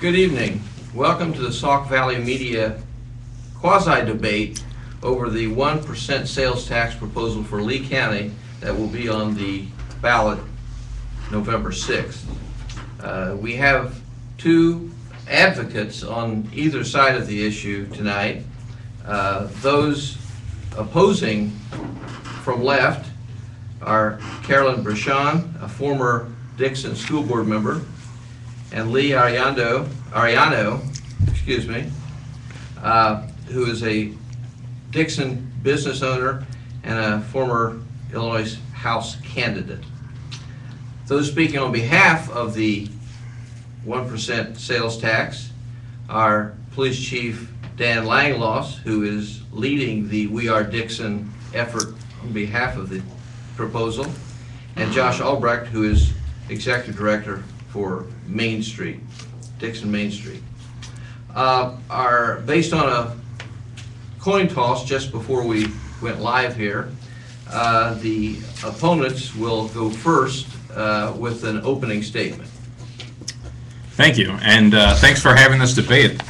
Good evening. Welcome to the Sauk Valley Media quasi-debate over the 1% sales tax proposal for Lee County that will be on the ballot November 6th. We have two advocates on either side of the issue tonight. Those opposing from left are Carolyn Brachon, a former Dixon School Board member, and Lee Ariano, who is a Dixon business owner and a former Illinois House candidate. Those speaking on behalf of the 1% sales tax are Police Chief Dan Langloss, who is leading the We Are Dixon effort on behalf of the proposal, and Josh Albrecht, who is Executive Director for Main Street, Dixon Main Street. Are based on a coin toss just before we went live here. The opponents will go first with an opening statement. Thank you, and thanks for having this debate.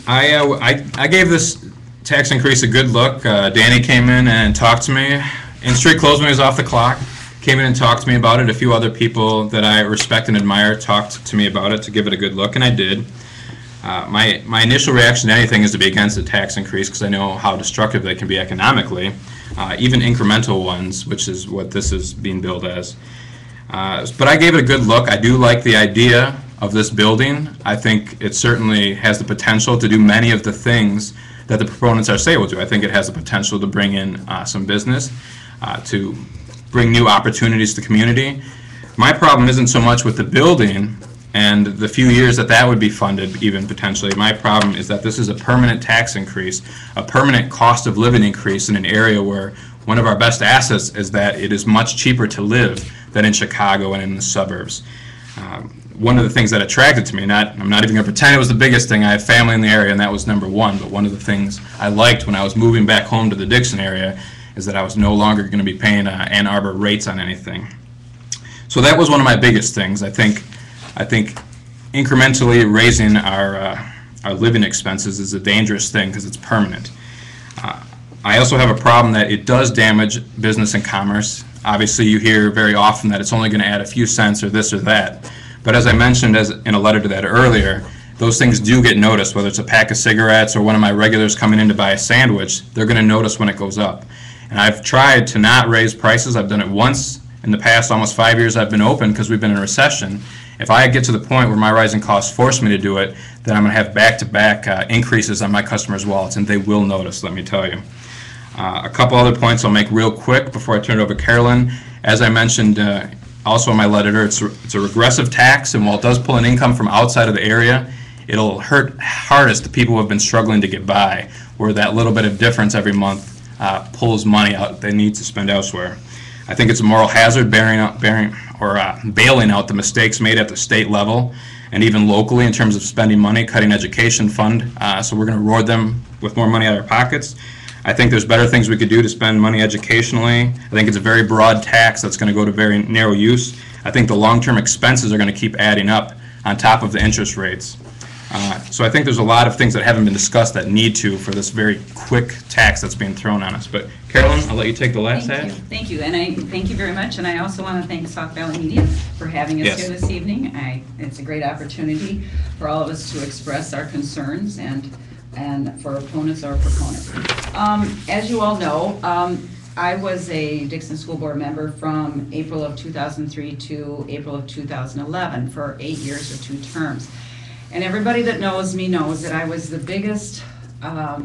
I gave this tax increase a good look. Danny came in and talked to me. In-street closed when he was off the clock. Came in and talked to me about it. A few other people that I respect and admire talked to me about it to give it a good look, and I did. My initial reaction to anything is to be against the tax increase because I know how destructive they can be economically, even incremental ones, which is what this is being billed as. But I gave it a good look. I do like the idea of this building. I think it certainly has the potential to do many of the things that the proponents are saying it will do. I think it has the potential to bring in some business, to bring new opportunities to the community. My problem isn't so much with the building and the few years that would be funded, even potentially. My problem is that this is a permanent tax increase, a permanent cost of living increase in an area where one of our best assets is that it is much cheaper to live than in Chicago and in the suburbs. One of the things that attracted to me, I'm not even going to pretend it was the biggest thing. I have family in the area and that was number one, but one of the things I liked when I was moving back home to the Dixon area is that I was no longer going to be paying Ann Arbor rates on anything. So that was one of my biggest things. I think incrementally raising our living expenses is a dangerous thing because it's permanent. I also have a problem that it does damage business and commerce. Obviously, you hear very often that it's only going to add a few cents or this or that. But as I mentioned in a letter to that earlier, those things do get noticed, whether it's a pack of cigarettes or one of my regulars coming in to buy a sandwich, they're going to notice when it goes up. And I've tried to not raise prices. I've done it once in the past almost 5 years I've been open because we've been in a recession. If I get to the point where my rising costs force me to do it, then I'm going to have back-to-back increases on my customers' wallets, and they will notice, let me tell you. A couple other points I'll make real quick before I turn it over to Carolyn. As I mentioned also in my letter, it's a regressive tax, and while it does pull an income from outside of the area, it'll hurt hardest the people who have been struggling to get by, where that little bit of difference every month pulls money out they need to spend elsewhere. I think it's a moral hazard bailing out the mistakes made at the state level and even locally in terms of spending money, cutting education fund. So we're going to reward them with more money out of our pockets. I think there's better things we could do to spend money educationally. I think it's a very broad tax that's going to go to very narrow use. I think the long-term expenses are going to keep adding up on top of the interest rates. So I think there's a lot of things that haven't been discussed that need to for this very quick tax that's being thrown on us. But Carolyn, I'll let you take the last half. Thank you, and I thank you very much. And I also want to thank Sauk Valley Media for having us here this evening. It's a great opportunity for all of us to express our concerns and for opponents or proponents. As you all know, I was a Dixon School Board member from April of 2003 to April of 2011 for 8 years or 2 terms. And everybody that knows me knows that I was the biggest, my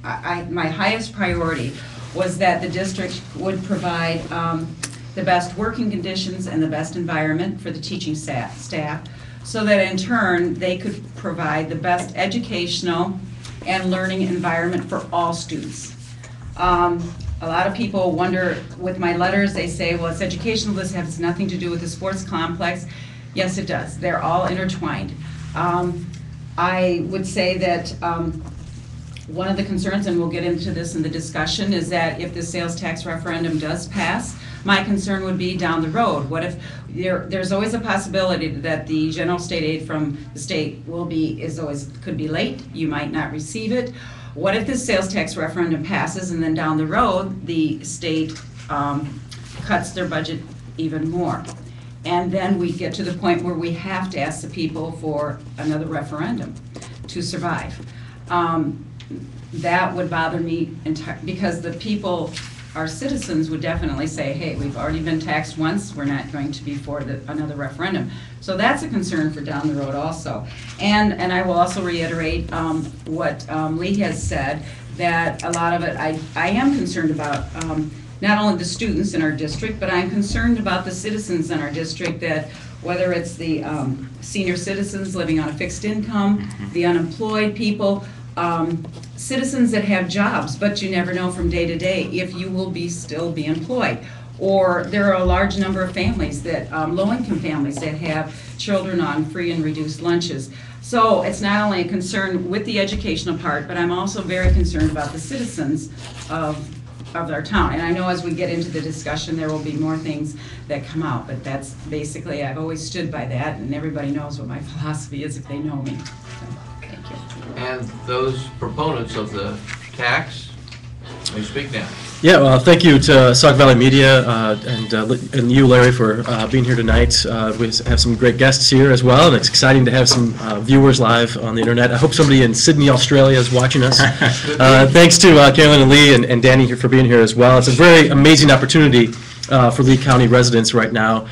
highest priority was that the district would provide the best working conditions and the best environment for the teaching staff so that in turn they could provide the best educational and learning environment for all students. A lot of people wonder with my letters, they say, well, it's educational, this has nothing to do with the sports complex. Yes, it does. They're all intertwined. I would say that One of the concerns, and we'll get into this in the discussion, is that if the sales tax referendum does pass, My concern would be down the road. What if there's always a possibility that the general state aid from the state could be late, you might not receive it. What if this sales tax referendum passes and then down the road the state cuts their budget even more? And then we get to the point where we have to ask the people for another referendum to survive. That would bother me because the people, our citizens, would definitely say, hey, we've already been taxed once, we're not going to be for another referendum. So that's a concern for down the road also. And I will also reiterate what Lee has said, that a lot of it, I am concerned about not only the students in our district, but I'm concerned about the citizens in our district, that whether it's the senior citizens living on a fixed income, the unemployed people, citizens that have jobs, but you never know from day to day if you will still be employed. Or there are a large number of families that, low-income families that have children on free and reduced lunches. So it's not only a concern with the educational part, but I'm also very concerned about the citizens of our town. And I know as we get into the discussion, there will be more things that come out, but that's basically, I've always stood by that, and everybody knows what my philosophy is if they know me. So, thank you. And those proponents of the tax, may speak now. Yeah, well, thank you to Sauk Valley Media and you, Larry, for being here tonight. We have some great guests here as well, and it's exciting to have some viewers live on the internet. I hope somebody in Sydney, Australia is watching us. Thanks to Carolyn and Lee and Danny here for being here as well. It's a very amazing opportunity for Lee County residents right now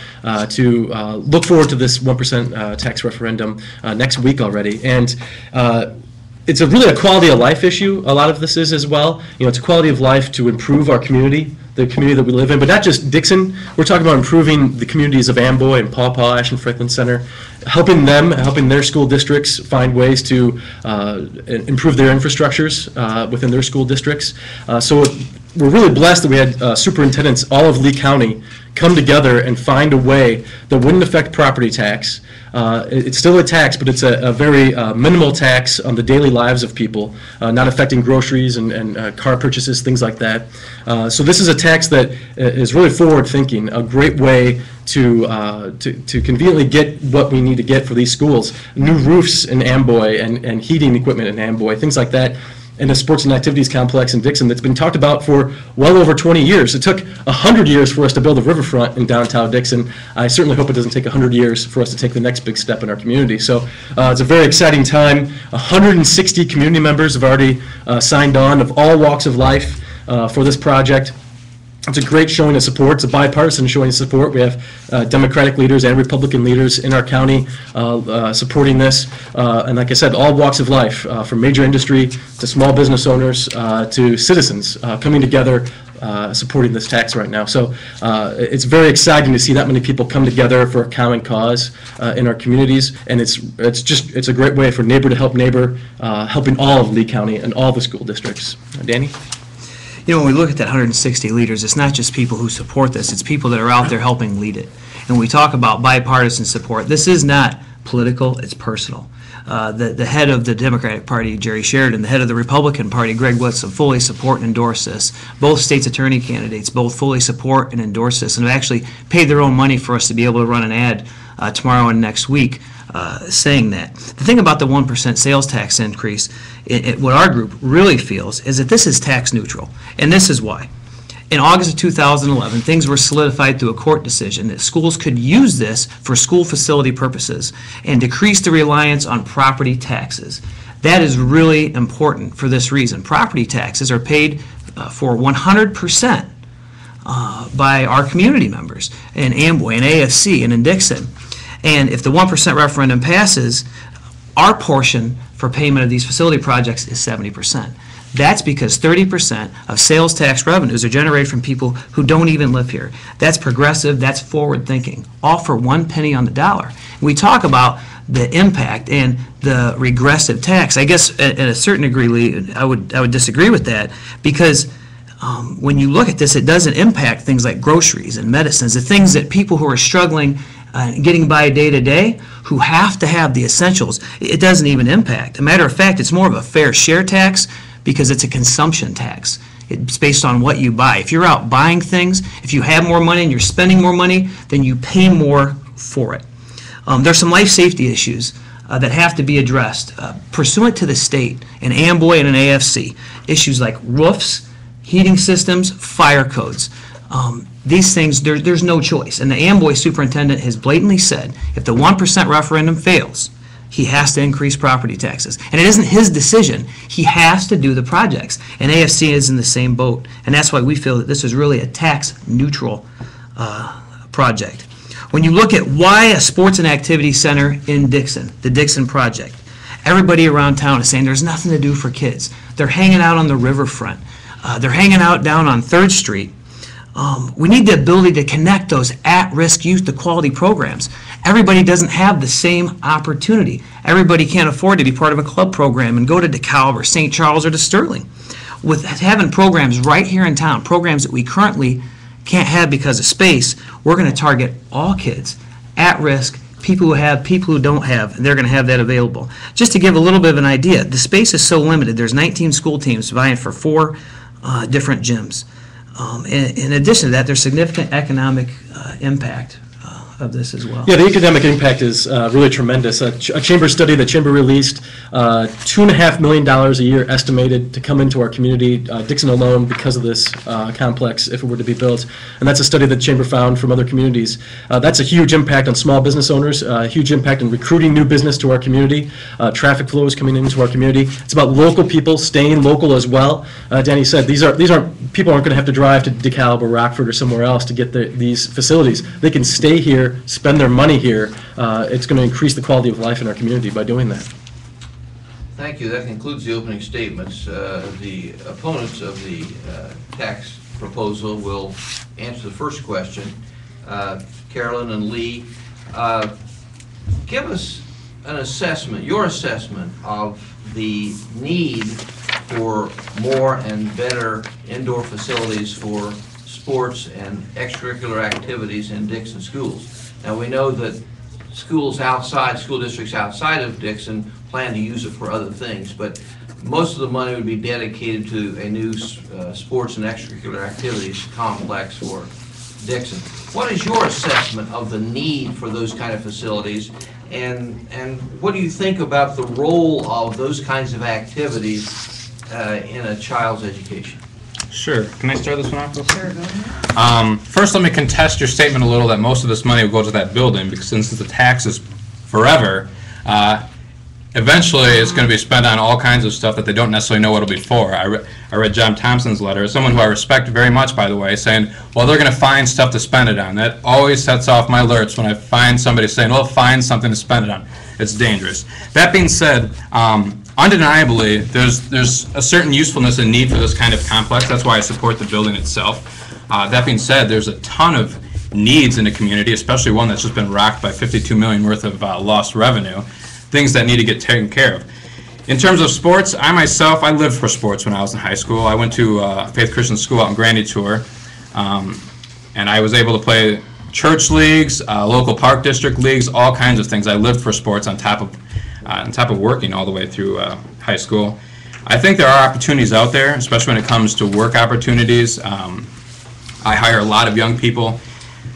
to look forward to this 1% tax referendum next week already. And it's really a quality of life issue. A lot of this is as well. You know, it's a quality of life to improve our community, the community that we live in, but not just Dixon. We're talking about improving the communities of Amboy and Paw Paw, Ashland Franklin Center, helping their school districts find ways to improve their infrastructures within their school districts. So we're really blessed that we had superintendents all of Lee County come together and find a way that wouldn't affect property tax. It's still a tax, but it's a very minimal tax on the daily lives of people, not affecting groceries and car purchases, things like that. So this is a tax that is really forward-thinking, a great way to conveniently get what we need to get for these schools. New roofs in Amboy and heating equipment in Amboy, things like that, in a sports and activities complex in Dixon that's been talked about for well over 20 years. It took 100 years for us to build a riverfront in downtown Dixon. I certainly hope it doesn't take 100 years for us to take the next big step in our community. So it's a very exciting time. 160 community members have already signed on, of all walks of life, for this project. It's a great showing of support. It's a bipartisan showing of support. We have Democratic leaders and Republican leaders in our county supporting this. And like I said, all walks of life, from major industry to small business owners to citizens coming together supporting this tax right now. So it's very exciting to see that many people come together for a common cause in our communities. And it's a great way for neighbor to help neighbor, helping all of Lee County and all the school districts. Danny? You know, when we look at that 160 leaders, it's not just people who support this, it's people that are out there helping lead it. And when we talk about bipartisan support, this is not political, it's personal. The head of the Democratic Party, Jerry Sheridan, the head of the Republican Party, Greg Whitson, fully support and endorse this. Both state's attorney candidates both fully support and endorse this, and have actually paid their own money for us to be able to run an ad tomorrow and next week saying that. The thing about the 1% sales tax increase, what our group really feels is that this is tax neutral, and this is why. In August of 2011, things were solidified through a court decision that schools could use this for school facility purposes and decrease the reliance on property taxes. That is really important for this reason. Property taxes are paid for 100% by our community members in Amboy and AFC and in Dixon. And if the 1% referendum passes, our portion for payment of these facility projects is 70%. That's because 30% of sales tax revenues are generated from people who don't even live here. That's progressive, that's forward thinking, all for 1 penny on the dollar. We talk about the impact and the regressive tax. I guess at a certain degree, Lee, I would disagree with that, because when you look at this, it doesn't impact things like groceries and medicines, the things that people who are struggling getting by day to day, who have to have the essentials, it doesn't even impact. As a matter of fact, it's more of a fair share tax because it's a consumption tax. It's based on what you buy. If you're out buying things, if you have more money and you're spending more money, then you pay more for it. There's some life safety issues that have to be addressed pursuant to the state, an AMBOY and an AFC. Issues like roofs, heating systems, fire codes. These things, there's no choice. And the AMBOY superintendent has blatantly said, if the 1% referendum fails, he has to increase property taxes. And it isn't his decision. He has to do the projects. And AFC is in the same boat. And that's why we feel that this is really a tax-neutral project. When you look at why a sports and activity center in Dixon, the Dixon project, everybody around town is saying there's nothing to do for kids. They're hanging out on the riverfront. They're hanging out down on 3rd Street. We need the ability to connect those at-risk youth to quality programs. Everybody doesn't have the same opportunity. Everybody can't afford to be part of a club program and go to DeKalb or St. Charles or to Sterling. With having programs right here in town, programs that we currently can't have because of space, we're going to target all kids at risk, people who have, people who don't have, and they're going to have that available. Just to give a little bit of an idea, the space is so limited. There's 19 school teams vying for 4 different gyms. In addition to that, there's significant economic impact of this as well. Yeah, the academic impact is really tremendous. A chamber study the chamber released, $2.5 million a year estimated to come into our community, Dixon alone, because of this complex, if it were to be built. And that's a study that the chamber found from other communities. That's a huge impact on small business owners, a huge impact on recruiting new business to our community, traffic flows coming into our community. It's about local people staying local as well. Danny said these aren't people aren't going to have to drive to DeKalb or Rockford or somewhere else to get these facilities. They can stay here, spend their money here. It's going to increase the quality of life in our community by doing that. Thank you. That concludes the opening statements. The opponents of the tax proposal will answer the first question. Carolyn and Lee, give us an assessment, your assessment of the need for more and better indoor facilities for sports and extracurricular activities in Dixon schools. Now, we know that schools outside, school districts outside of Dixon plan to use it for other things, but most of the money would be dedicated to a new sports and extracurricular activities complex for Dixon. What is your assessment of the need for those kind of facilities, and what do you think about the role of those kinds of activities in a child's education? Sure. Can I start this one off? Sure, go ahead. First, let me contest your statement a little that most of this money will go to that building, because since the tax is forever, eventually it's going to be spent on all kinds of stuff that they don't necessarily know what it'll be for. I read John Thompson's letter, someone who I respect very much, by the way, saying, well, they're going to find stuff to spend it on. That always sets off my alerts when I find somebody saying, well, find something to spend it on. It's dangerous. That being said, undeniably, there's a certain usefulness and need for this kind of complex. That's why I support the building itself. That being said, there's a ton of needs in the community, especially one that's just been rocked by $52 million worth of lost revenue, things that need to get taken care of. In terms of sports, I lived for sports when I was in high school. I went to Faith Christian School out in Grandy Tour, and I was able to play church leagues, local park district leagues, all kinds of things. I lived for sports on top of working all the way through high school. I think there are opportunities out there, especially when it comes to work opportunities. I hire a lot of young people.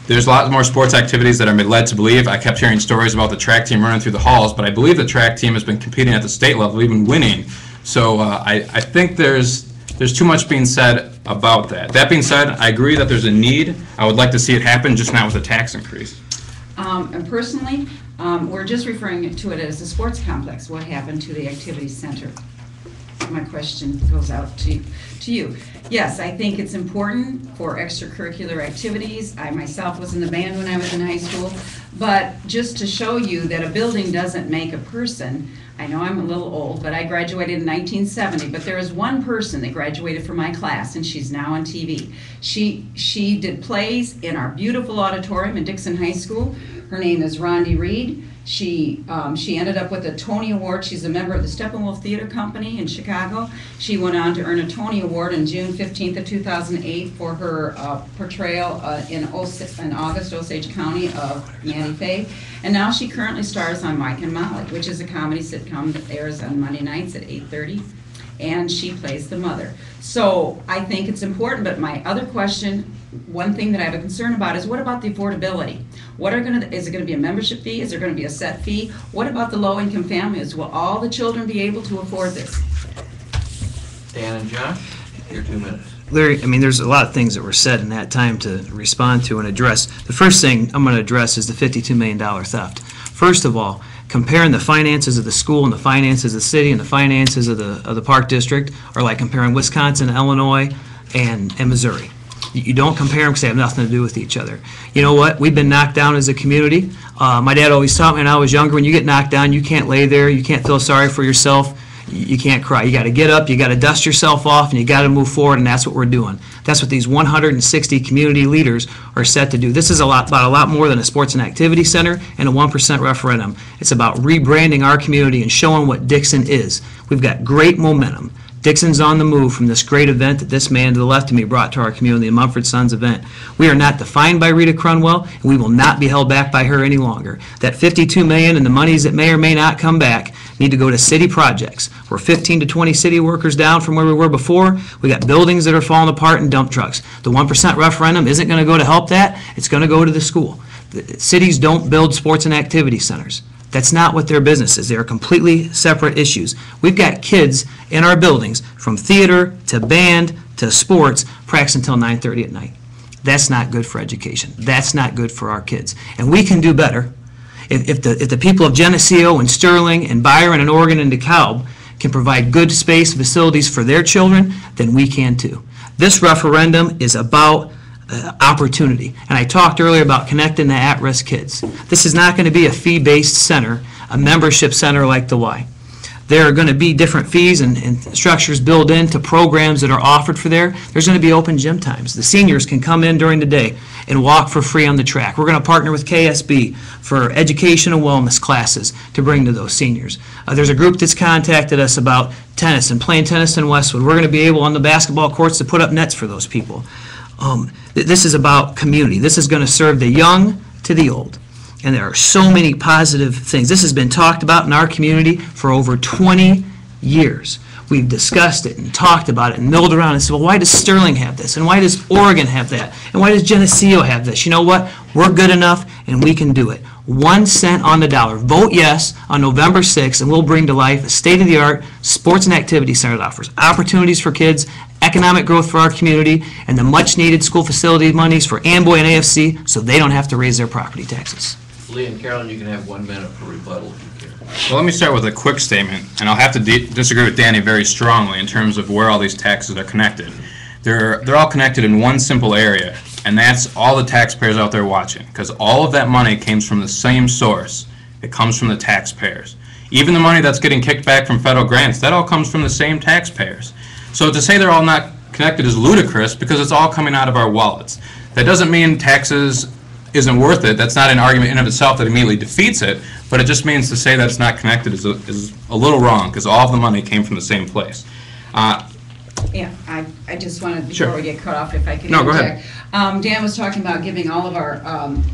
There's a lot more sports activities that I'm led to believe. I kept hearing stories about the track team running through the halls, but I believe the track team has been competing at the state level, even winning. So I think there's too much being said about that. That being said, I agree that there's a need. I would like to see it happen, just not with a tax increase. And personally, we're just referring to it as a sports complex. What happened to the activity center? My question goes out to you. Yes, I think it's important for extracurricular activities. I myself was in the band when I was in high school. But just to show you that a building doesn't make a person, I know I'm a little old, but I graduated in 1970, but there is one person that graduated from my class, and she's now on TV. She did plays in our beautiful auditorium in Dixon High School. Her name is Rhonda Reed. She ended up with a Tony Award. She's a member of the Steppenwolf Theater Company in Chicago. She went on to earn a Tony Award on June 15th of 2008 for her portrayal in August Osage County of Nanny Faye. And now she currently stars on Mike and Molly, which is a comedy sitcom that airs on Monday nights at 8:30. and she plays the mother. So I think it's important, but my other question, one thing that I have a concern about is what about the affordability? Is it gonna be a membership fee? Is there gonna be a set fee? What about the low-income families? Will all the children be able to afford this? Dan and Josh, your 2 minutes. Larry, I mean, there's a lot of things that were said in that time to respond to and address. The first thing I'm going to address is the $52 million theft. First of all, comparing the finances of the school and the finances of the city and the finances of the Park District are like comparing Wisconsin, Illinois, and Missouri. You don't compare them because they have nothing to do with each other. You know what? We've been knocked down as a community. My dad always taught me when I was younger, when you get knocked down, you can't lay there, you can't feel sorry for yourself. You can't cry. You got to get up, you got to dust yourself off, and you got to move forward, and that's what we're doing. That's what these 160 community leaders are set to do. This is about a lot more than a sports and activity center and a 1% referendum. It's about rebranding our community and showing what Dixon is. We've got great momentum. Dixon's on the move from this great event that this man to the left of me brought to our community, the Mumford Sons event. We are not defined by Rita Crunwell, and we will not be held back by her any longer. That $52 million and the monies that may or may not come back need to go to city projects. We're 15 to 20 city workers down from where we were before. We got buildings that are falling apart and dump trucks. The 1% referendum isn't going to go to help that. It's going to go to the school. The cities don't build sports and activity centers. That's not what their business is. They are completely separate issues. We've got kids in our buildings, from theater to band to sports, practice until 9:30 at night. That's not good for education. That's not good for our kids. And we can do better. If the people of Geneseo and Sterling and Byron and Oregon and DeKalb can provide good space facilities for their children, then we can too. This referendum is about opportunity. And I talked earlier about connecting the at-risk kids. This is not going to be a fee-based center, a membership center like the Y. There are going to be different fees and structures built into programs that are offered for there. There's going to be open gym times. The seniors can come in during the day and walk for free on the track. We're going to partner with KSB for education and wellness classes to bring to those seniors. There's a group that's contacted us about tennis and playing tennis in Westwood. We're going to be able on the basketball courts to put up nets for those people. This is about community. This is going to serve the young to the old. And there are so many positive things. This has been talked about in our community for over 20 years. We've discussed it and talked about it and milled around and said, well, why does Sterling have this? And why does Oregon have that? And why does Geneseo have this? You know what? We're good enough and we can do it. 1 cent on the dollar. Vote yes on November 6th and we'll bring to life a state-of-the-art sports and activity center that offers opportunities for kids, economic growth for our community, and the much-needed school facility monies for Amboy and AFC so they don't have to raise their property taxes. Lee and Carolyn, you can have 1 minute for rebuttal if you care. Well, let me start with a quick statement, and I'll have to disagree with Danny very strongly in terms of where all these taxes are connected. They're all connected in one simple area, and that's all the taxpayers out there watching, because all of that money comes from the same source. It comes from the taxpayers. Even the money that's getting kicked back from federal grants, that all comes from the same taxpayers. So to say they're all not connected is ludicrous because it's all coming out of our wallets. That doesn't mean taxes isn't worth it. That's not an argument in of itself that immediately defeats it, but it just means to say that it's not connected is a little wrong because all of the money came from the same place. Yeah, I just wanted, before Sure. we get cut off, if I could No, go interject. Dan was talking about giving all of our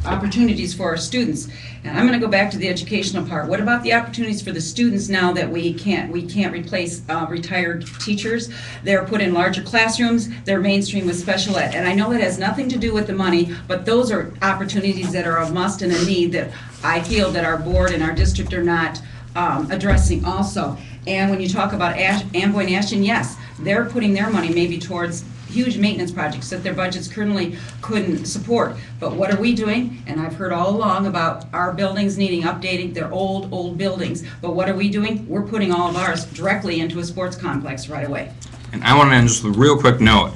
opportunities for our students. And I'm going to go back to the educational part. What about the opportunities for the students now that we can't replace retired teachers? They're put in larger classrooms, they're mainstream with special ed. And I know that has nothing to do with the money, but those are opportunities that are a must and a need that I feel that our board and our district are not addressing also. And when you talk about Amboy and Ashton, yes, they're putting their money maybe towards huge maintenance projects that their budgets currently couldn't support. But what are we doing? And I've heard all along about our buildings needing updating. They're old buildings. But what are we doing? We're putting all of ours directly into a sports complex right away. And I want to end just with a real quick note.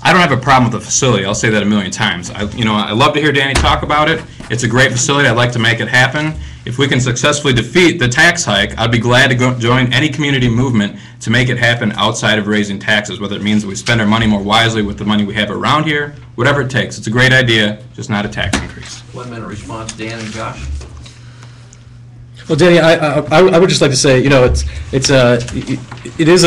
I don't have a problem with the facility. I'll say that a million times. I love to hear Danny talk about it. It's a great facility. I'd like to make it happen. If we can successfully defeat the tax hike, I'd be glad to join any community movement to make it happen outside of raising taxes, whether it means that we spend our money more wisely with the money we have around here, whatever it takes. It's a great idea, just not a tax increase. 1 minute response, Dan and Josh. Well, Danny, I would just like to say, it is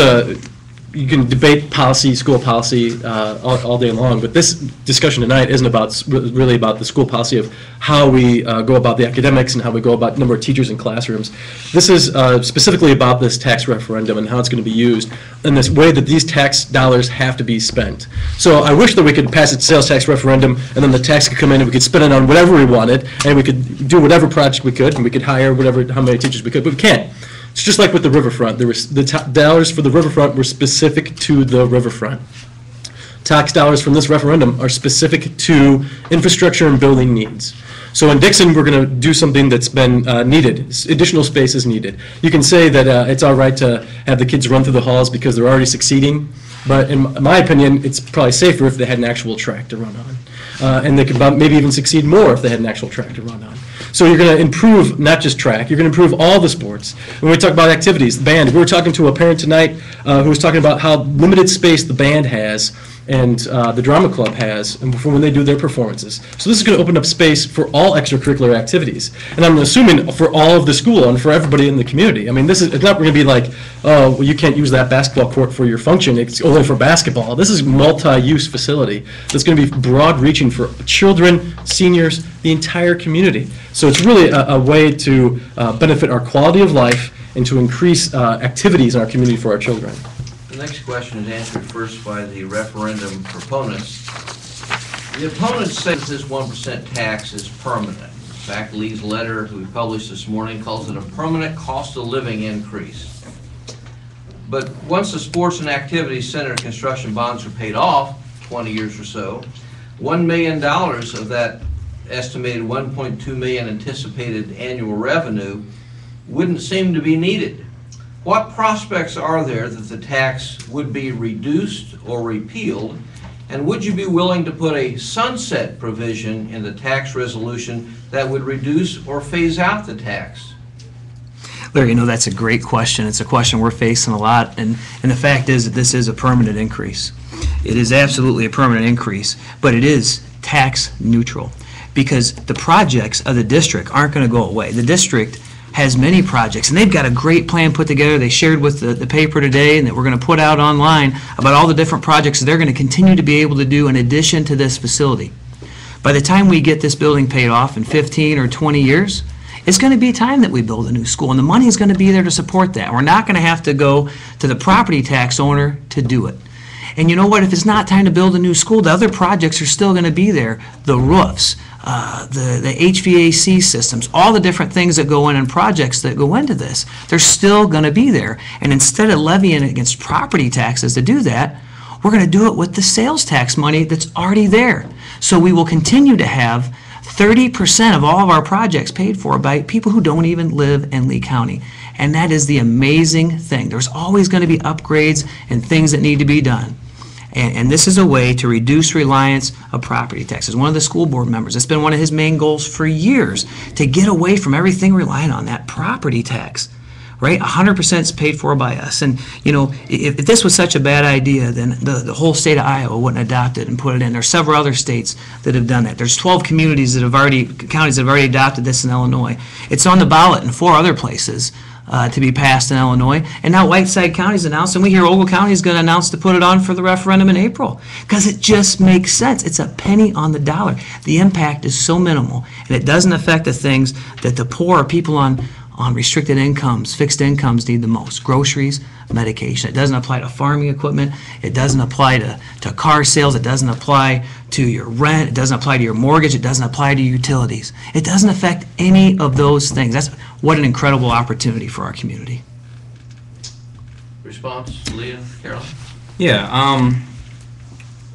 you can debate policy, school policy, all day long, but this discussion tonight isn't really about the school policy of how we go about the academics and how we go about number of teachers in classrooms. This is specifically about this tax referendum and how it's going to be used in this way that these tax dollars have to be spent. So I wish that we could pass a sales tax referendum and then the tax could come in and we could spend it on whatever we wanted and we could do whatever project we could and we could hire how many teachers we could, but we can't. It's just like with the riverfront. The dollars for the riverfront were specific to the riverfront. Tax dollars from this referendum are specific to infrastructure and building needs. So in Dixon, we're going to do something that's been needed. Additional space is needed. You can say that it's all right to have the kids run through the halls because they're already succeeding, but in my opinion, it's probably safer if they had an actual track to run on. And they could maybe even succeed more if they had an actual track to run on. So you're going to improve not just track, you're going to improve all the sports. When we talk about activities, the band, we were talking to a parent tonight who was talking about how limited space the band has and the drama club has and for when they do their performances. So this is going to open up space for all extracurricular activities. And I'm assuming for all of the school and for everybody in the community. I mean, it's not going to be like, oh, well, you can't use that basketball court for your function. It's only for basketball. This is a multi-use facility that's going to be broad-reaching for children, seniors, the entire community. So it's really a way to benefit our quality of life and to increase activities in our community for our children. The next question is answered first by the referendum proponents. The opponents say that this 1% tax is permanent. In fact, Lee's letter, who we published this morning, calls it a permanent cost of living increase. But once the sports and activities center construction bonds are paid off, 20 years or so, $1 million of that estimated $1.2 million anticipated annual revenue wouldn't seem to be needed. What prospects are there that the tax would be reduced or repealed? And would you be willing to put a sunset provision in the tax resolution that would reduce or phase out the tax? Larry, that's a great question. It's a question we're facing a lot, and the fact is that this is a permanent increase. It is absolutely a permanent increase, but it is tax neutral because the projects of the district aren't going to go away. The district has many projects, and they've got a great plan put together. They shared with the paper today and that we're going to put out online about all the different projects that they're going to continue to be able to do in addition to this facility. By the time we get this building paid off in 15 or 20 years, it's going to be time that we build a new school, and the money is going to be there to support that. We're not going to have to go to the property tax owner to do it. And you know what? If it's not time to build a new school, the other projects are still going to be there. The roofs, the HVAC systems, all the different things that go in and projects that go into this, they're still going to be there. And instead of levying against property taxes to do that, we're going to do it with the sales tax money that's already there. So we will continue to have 30% of all of our projects paid for by people who don't even live in Lee County. And that is the amazing thing. There's always going to be upgrades and things that need to be done. And this is a way to reduce reliance of property taxes. One of the school board members, it's been one of his main goals for years, to get away from everything relying on that property tax, right? 100% is paid for by us. And, if this was such a bad idea, then the whole state of Iowa wouldn't adopt it and put it in. There's several other states that have done that. There's 12 counties that have already adopted this in Illinois. It's on the ballot in 4 other places to be passed in Illinois. And now Whiteside County's announced, and we hear Ogle County is going to announce to put it on for the referendum in April. Because it just makes sense. It's a penny on the dollar. The impact is so minimal, and it doesn't affect the things that the poor or people on restricted incomes, fixed incomes need the most. Groceries, medication. It doesn't apply to farming equipment. It doesn't apply to car sales. It doesn't apply to your rent. It doesn't apply to your mortgage. It doesn't apply to utilities. It doesn't affect any of those things. That's what an incredible opportunity for our community. Response, Leah, Carolyn? Yeah,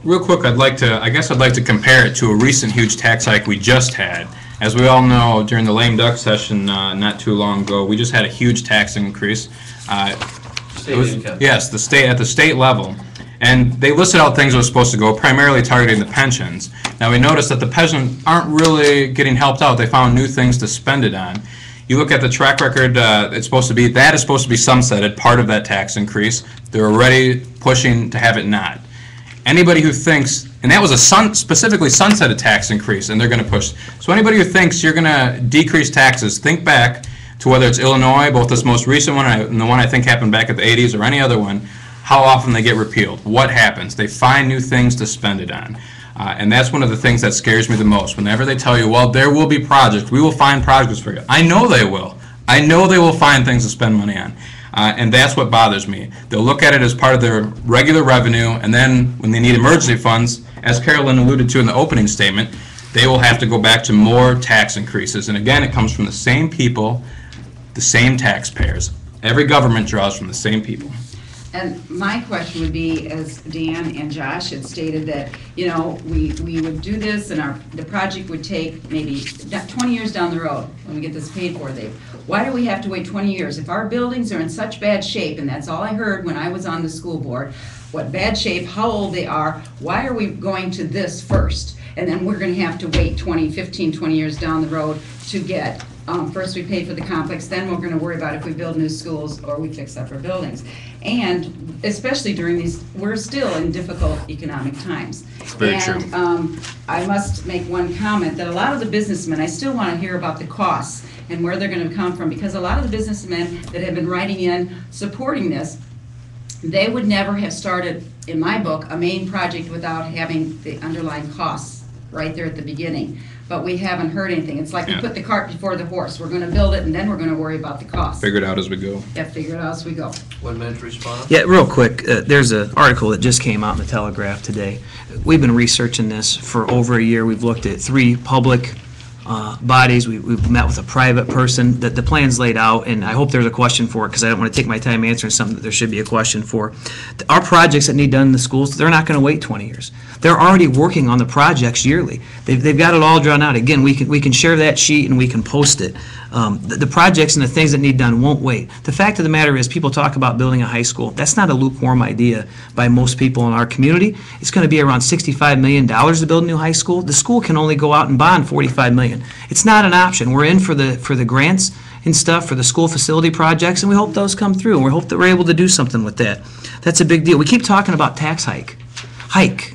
real quick, I guess I'd like to compare it to a recent huge tax hike we just had. As we all know, during the lame duck session not too long ago, we just had a huge tax increase. Income. Yes, at the state level. And they listed out things that were supposed to go, primarily targeting the pensions. Now we noticed that the pensions aren't really getting helped out. They found new things to spend it on. You look at the track record, that is supposed to be sunsetted, part of that tax increase. They're already pushing to have it not. Anybody who thinks, and that was a specifically sunsetted tax increase, and they're going to push. So anybody who thinks you're going to decrease taxes, think back to whether it's Illinois, both this most recent one and the one I think happened back at the 80s, or any other one. how often they get repealed, what happens. They find new things to spend it on. And that's one of the things that scares me the most. Whenever they tell you, well, there will be projects, we will find projects for you. I know they will. I know they will find things to spend money on. And that's what bothers me. They'll look at it as part of their regular revenue, and then when they need emergency funds, as Carolyn alluded to in the opening statement, they will have to go back to more tax increases. And again, it comes from the same people, the same taxpayers. Every government draws from the same people. And my question would be, as Dan and Josh had stated, that, you know, we would do this and the project would take maybe 20 years down the road when we get this paid for. Why do we have to wait 20 years? If our buildings are in such bad shape, and that's all I heard when I was on the school board, what bad shape, how old they are, why are we going to this first? And then we're gonna have to wait 15, 20 years down the road to get, first we pay for the complex, then we're gonna worry about if we build new schools or we fix up our buildings. And especially during these, we're still in difficult economic times. Very true. And I must make one comment, that a lot of the businessmen, I still wanna hear about the costs and where they're gonna come from, because a lot of the businessmen that have been writing in supporting this, they would never have started, in my book, a main project without having the underlying costs right there at the beginning. But we haven't heard anything. It's like we put the cart before the horse. We're gonna build it and then we're gonna worry about the costs. Figure it out as we go. Yeah, figure it out as we go. 1 minute to respond. Yeah, real quick, there's an article that just came out in the Telegraph today. We've been researching this for over a year. We've looked at 3 public bodies. We've met with a private person. The plan's laid out, and I hope there's a question for it, because I don't want to take my time answering something that there should be a question for. Our projects that need done in the schools, they're not going to wait 20 years. They're already working on the projects yearly. They've got it all drawn out. Again, we can share that sheet and we can post it. The projects and the things that need done won't wait. The fact of the matter is, people talk about building a high school. That's not a lukewarm idea by most people in our community. It's going to be around $65 million to build a new high school. The school can only go out and bond $45 million. It's not an option. We're in for the grants and stuff for the school facility projects, and we hope those come through, and we hope that we're able to do something with that. That's a big deal. We keep talking about tax hike. Hike.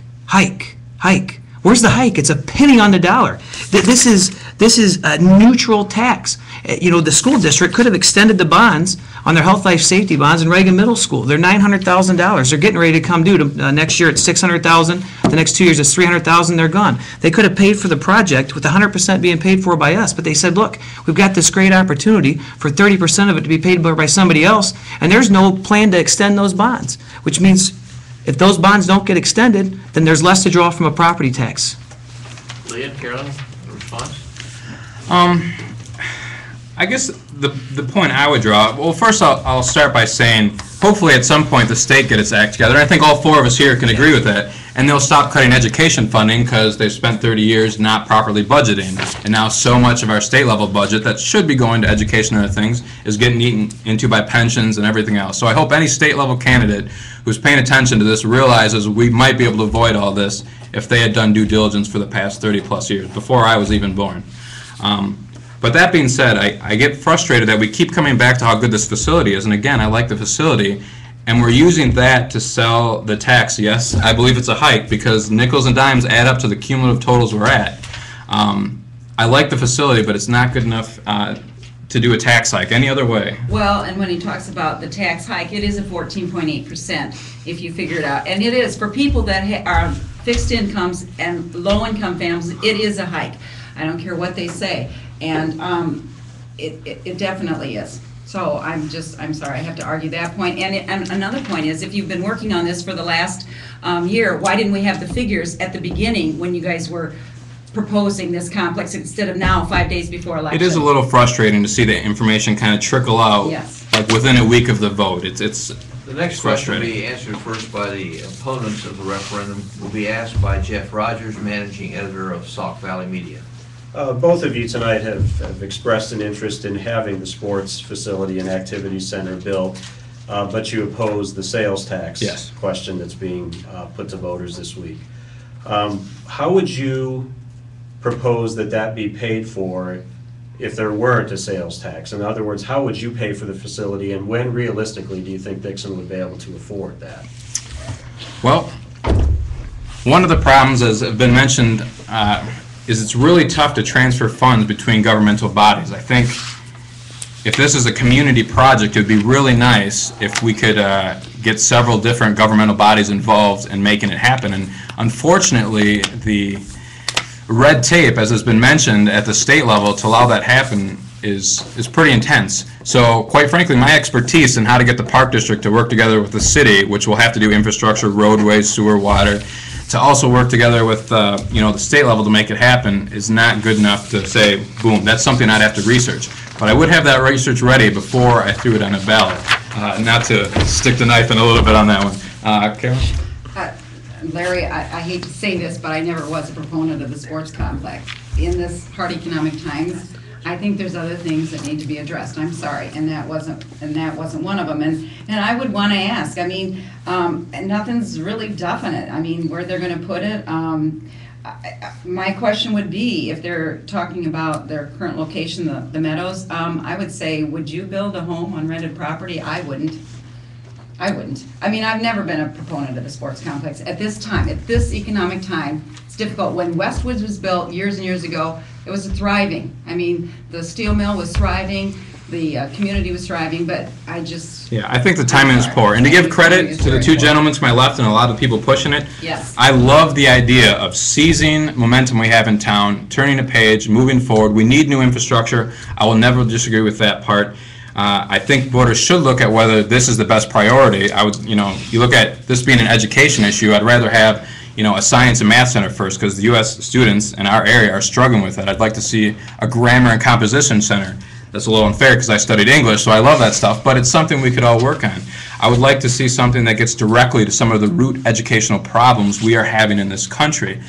Where's the hike? It's a penny on the dollar. This is a neutral tax. You know, the school district could have extended the bonds on their health, life, safety bonds in Reagan Middle School. They're $900,000. They're getting ready to come due. Next year it's $600,000. The next 2 years it's $300,000. They're gone. They could have paid for the project with 100% being paid for by us, but they said, look, we've got this great opportunity for 30% of it to be paid by somebody else, and there's no plan to extend those bonds, which means if those bonds don't get extended, then there's less to draw from a property tax. Leah, Carolyn, a response? I guess the point I would draw, well, first I'll start by saying, hopefully at some point the state get its act together. I think all 4 of us here can agree with that. And they'll stop cutting education funding because they've spent 30 years not properly budgeting. And now so much of our state level budget that should be going to education and other things is getting eaten into by pensions and everything else. So I hope any state level candidate who's paying attention to this realizes we might be able to avoid all this if they had done due diligence for the past 30 plus years, before I was even born. But that being said, I get frustrated that we keep coming back to how good this facility is. And again, I like the facility. And we're using that to sell the tax. Yes, I believe it's a hike because nickels and dimes add up to the cumulative totals we're at. I like the facility, but it's not good enough to do a tax hike any other way. Well, and when he talks about the tax hike, it is a 14.8% if you figure it out. And it is, for people that are fixed incomes and low-income families, it is a hike. I don't care what they say. And it definitely is. So I'm sorry, I have to argue that point. And another point is, if you've been working on this for the last year, why didn't we have the figures at the beginning when you guys were proposing this complex instead of now, 5 days before election? It is a little frustrating to see the information kind of trickle out, yes, like within a week of the vote. It's the next question will be answered first by the opponents of the referendum. Will be asked by Jeff Rogers, managing editor of Sauk Valley Media. Both of you tonight have expressed an interest in having the sports facility and activity center built, but you oppose the sales tax question that's being put to voters this week. How would you propose that be paid for if there weren't a sales tax? In other words, how would you pay for the facility, and when realistically do you think Dixon would be able to afford that? Well, one of the problems, as have been mentioned, is it's really tough to transfer funds between governmental bodies. I think if this is a community project, it would be really nice if we could get several different governmental bodies involved in making it happen. And unfortunately, the red tape, as has been mentioned at the state level, to allow that happen is pretty intense. So quite frankly, my expertise in how to get the Park District to work together with the city, which will have to do infrastructure, roadways, sewer, water, to also work together with the state level to make it happen, is not good enough to say, boom, that's something I'd have to research. But I would have that research ready before I threw it on a ballot. Not to stick the knife in a little bit on that one. Carol? Larry, I hate to say this, but I never was a proponent of the sports complex. In this hard economic times, I think there's other things that need to be addressed. I'm sorry, and that wasn't one of them. And I would want to ask. I mean, nothing's really definite. I mean, where they're going to put it. My question would be, if they're talking about their current location, the Meadows, I would say, would you build a home on rented property? I wouldn't. I mean, I've never been a proponent of the sports complex. At this time, at this economic time, it's difficult. When Westwoods was built years and years ago, it was thriving. I mean, the steel mill was thriving, the community was thriving, but I just... Yeah, I think the timing is poor. And to give credit to the two gentlemen to my left and a lot of people pushing it, yes. I love the idea of seizing momentum we have in town, turning a page, moving forward. We need new infrastructure. I will never disagree with that part. I think voters should look at whether this is the best priority. I would, you look at this being an education issue, I'd rather have, a science and math center first, because the U.S. students in our area are struggling with that. I'd like to see a grammar and composition center. That's a little unfair because I studied English, so I love that stuff, but it's something we could all work on. I would like to see something that gets directly to some of the root educational problems we are having in this country.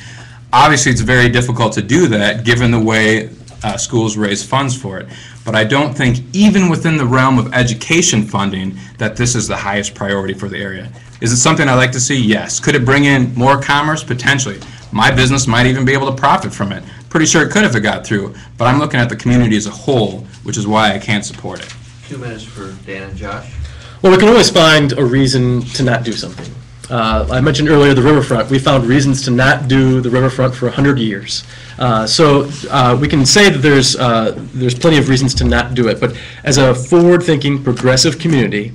Obviously, it's very difficult to do that given the way schools raise funds for it. But I don't think, even within the realm of education funding, that this is the highest priority for the area. Is it something I'd like to see? Yes. Could it bring in more commerce? Potentially. My business might even be able to profit from it. Pretty sure it could if it got through. But I'm looking at the community as a whole, which is why I can't support it. 2 minutes for Dan and Josh. Well, we can always find a reason to not do something. I mentioned earlier the riverfront. We found reasons to not do the riverfront for 100 years. So we can say that there's plenty of reasons to not do it. But as a forward-thinking, progressive community,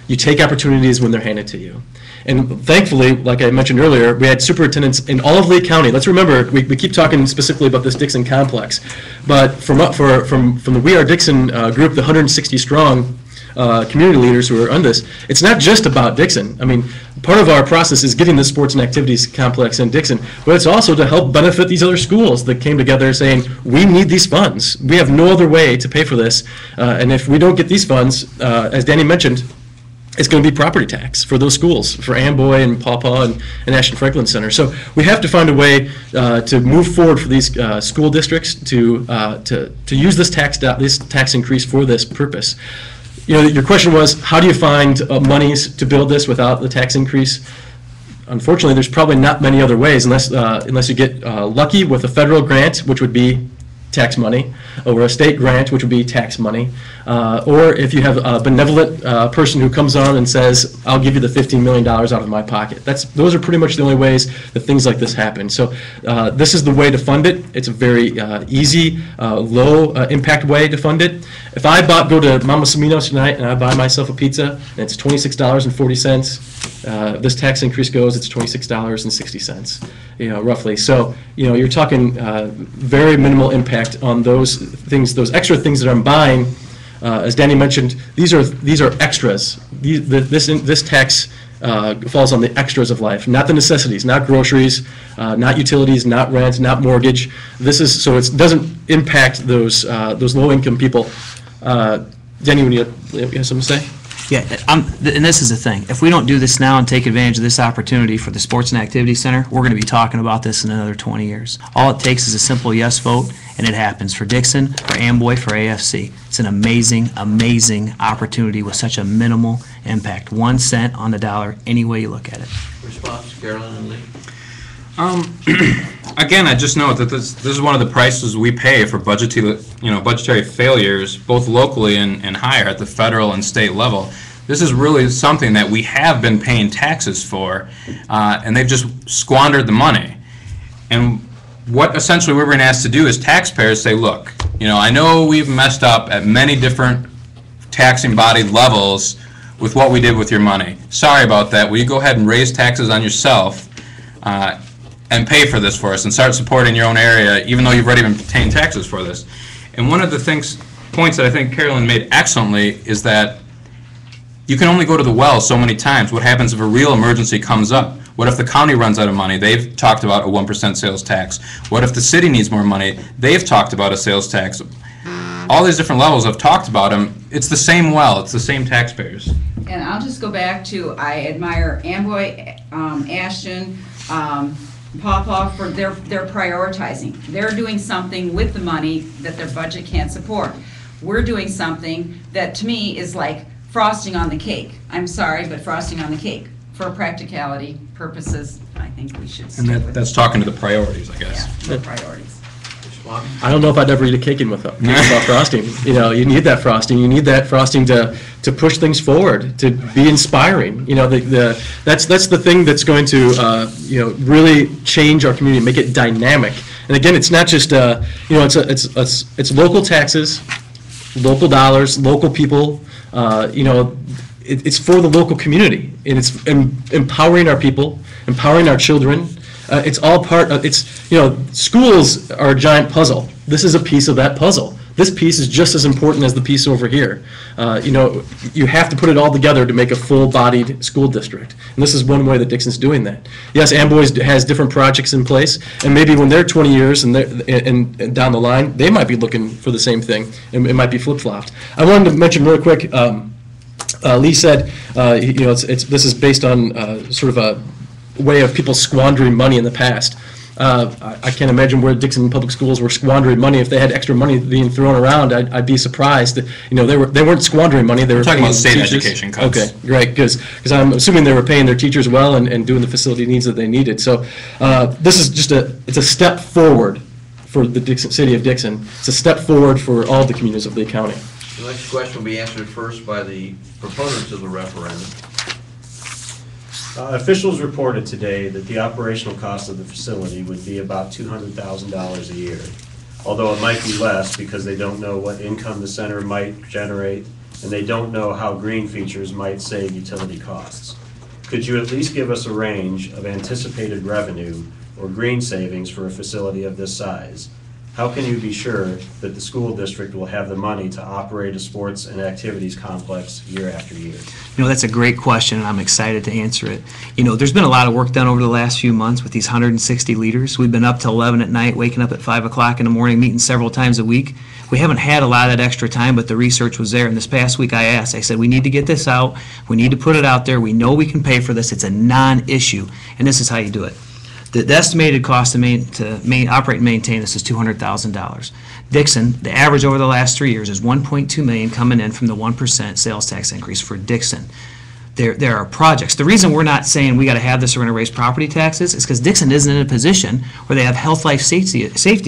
you take opportunities when they're handed to you. And thankfully, like I mentioned earlier, we had superintendents in all of Lee County. Let's remember, we keep talking specifically about this Dixon complex. But from the We Are Dixon group, the 160 strong community leaders who are on this, it's not just about Dixon. I mean, part of our process is getting the sports and activities complex in Dixon, but it's also to help benefit these other schools that came together saying, we need these funds. We have no other way to pay for this, and if we don't get these funds, as Danny mentioned, it's going to be property tax for those schools, for Amboy and Paw Paw and Ashton Franklin Center. So we have to find a way to move forward for these school districts to use this tax increase for this purpose. Your question was, how do you find monies to build this without the tax increase? Unfortunately, there's probably not many other ways unless you get lucky with a federal grant, which would be tax money, or a state grant, which would be tax money, or if you have a benevolent person who comes on and says, I'll give you the $15 million out of my pocket. Those are pretty much the only ways that things like this happen. So this is the way to fund it. It's a very easy, low impact way to fund it. If I go to Mama Semino's tonight and I buy myself a pizza, and it's $26.40, this tax increase goes, it's $26.60, roughly. So, you're talking very minimal impact on those things, those extra things that I'm buying. As Danny mentioned, these are extras. This tax falls on the extras of life, not the necessities, not groceries, not utilities, not rent, not mortgage. So it doesn't impact those low-income people. Danny, you have something to say? Yeah, and this is the thing. If we don't do this now and take advantage of this opportunity for the Sports and Activity Center, we're going to be talking about this in another 20 years. All it takes is a simple yes vote, and it happens for Dixon, for Amboy, for AFC. It's an amazing, amazing opportunity with such a minimal impact. 1 cent on the dollar, any way you look at it. Response, Carolyn and Lee? Again, I just note that this is one of the prices we pay for budgetary failures, both locally and higher at the federal and state level. This is really something that we have been paying taxes for, and they've just squandered the money. And what essentially we're being asked to do as taxpayers say, look, I know we've messed up at many different taxing body levels with what we did with your money. Sorry about that. Will you go ahead and raise taxes on yourself and pay for this for us and start supporting your own area, even though you've already been paying taxes for this? And one of the points that I think Carolyn made excellently is that you can only go to the well so many times. What happens if a real emergency comes up? What if the county runs out of money? They've talked about a 1% sales tax. What if the city needs more money? They've talked about a sales tax. All these different levels have talked about them. It's the same well. It's the same taxpayers. And I'll just go back to, I admire Amboy, Ashton, Pawpaw for their prioritizing. They're doing something with the money that their budget can't support. We're doing something that to me is like frosting on the cake. I'm sorry, but frosting on the cake. For practicality purposes, I think we should stick And with that's talking to the priorities, I guess. Yeah, the priorities. I don't know if I'd ever eat a cake in without frosting. You know, you need that frosting. You need that frosting to push things forward, to be inspiring. You know, that's the thing that's going to really change our community, make it dynamic. And again, it's not just it's local taxes, local dollars, local people. It's for the local community, and it's empowering our people, empowering our children. It's all part of, schools are a giant puzzle. This is a piece of that puzzle. This piece is just as important as the piece over here. You have to put it all together to make a full-bodied school district. And this is one way that Dixon's doing that. Yes, Amboy has different projects in place, and maybe when they're 20 years and down the line, they might be looking for the same thing, and it might be flip-flopped. I wanted to mention real quick, Lee said, this is based on sort of a way of people squandering money in the past. I can't imagine where Dixon Public Schools were squandering money. If they had extra money being thrown around, I'd be surprised. They weren't squandering money. They were talking about state teachers. Education cuts. Okay, great, because I'm assuming they were paying their teachers well and doing the facility needs that they needed. So this is just it's a step forward for the city of Dixon. It's a step forward for all the communities of Lee County. The next question will be answered first by the proponents of the referendum. Officials reported today that the operational cost of the facility would be about $200,000 a year, although it might be less because they don't know what income the center might generate and they don't know how green features might save utility costs. Could you at least give us a range of anticipated revenue or green savings for a facility of this size? How can you be sure that the school district will have the money to operate a sports and activities complex year after year? That's a great question, and I'm excited to answer it. There's been a lot of work done over the last few months with these 160 leaders. We've been up till 11 at night, waking up at 5 o'clock in the morning, meeting several times a week. We haven't had a lot of that extra time, but the research was there. And this past week I said, we need to get this out. We need to put it out there. We know we can pay for this. It's a non-issue, and this is how you do it. The estimated cost to operate and maintain this is $200,000. Dixon, the average over the last 3 years is $1.2 million coming in from the 1% sales tax increase for Dixon. There are projects. The reason we're not saying we got to have this or we're going to raise property taxes is because Dixon isn't in a position where they have health, life, safety